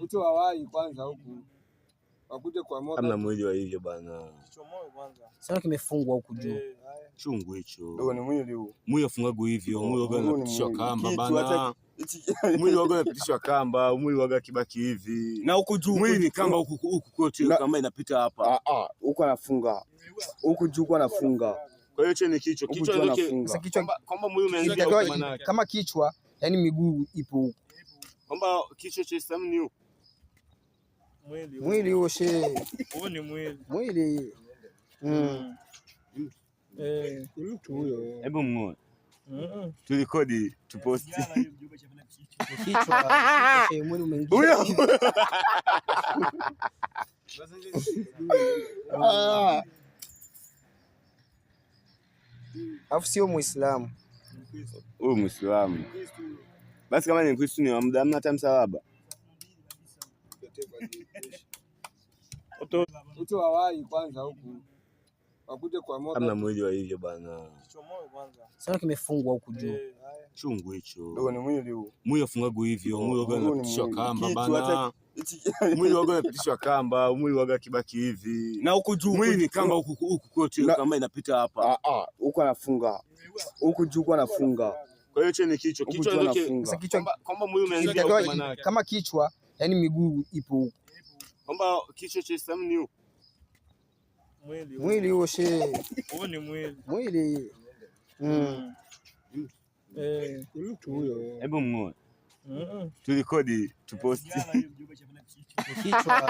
Ito hawai kwanza huku. Wakuje kwa moto. Hamna mwili wa hivyo bana. Sasa kimefungwa huku juu. Chungu hicho. Ndio ni mwili huu. Mwili ufungwa hivyo, mwili waga unapitishwa kamba bana. Mwili waga unapitishwa kamba, mwili waga kibaki hivi. Na huku juu mwili ni kamba huku kote kama inapita hapa. Huko anafunga. Huku juu anafunga. Kwa hiyo hicho ni kichwa. Kichwa ndio sasa kichwa kwamba mwili umeanzia kama kichwa, yani miguu ipo huko. Kwamba kichwa cha Islam ni huko. Mwili huo she. Huo ni mwili. Mwili. Ni mtu huyo. Hebu mng'oe. Tulikodi tuposti. Kichwa mwili umeingia. Huyo. Alafu sio Muislamu. Huyu Muislamu. Basi kama ni Mkristo ni hamna hata msalaba. Ito hawai kwanza huku. Wakuje kwa moto. Hamna mwili wa hivyo bana. Sasa kimefungwa huku juu. Chungu hicho. Ndio ni mwili huu. Mwili ufungwa hivyo, mwili waga unapitishwa kamba bana. Mwili waga unapitishwa kamba, mwili waga kibaki hivi. Na huku juu mwili ni kamba huku kote kama inapita hapa. Huko anafunga. Huku juu anafunga. Kwa hiyo hicho ni kichwa. Kichwa ndio sasa kichwa kwamba mwili umeanzia kama kichwa, yani miguu ipo huko. Kwamba kichwa cha Islam ni huko. Mwili huo she. Huo ni mwili. Mwili. Ni mtu huyo. Hebu mng'oe. Tulikodi tuposti. Kichwa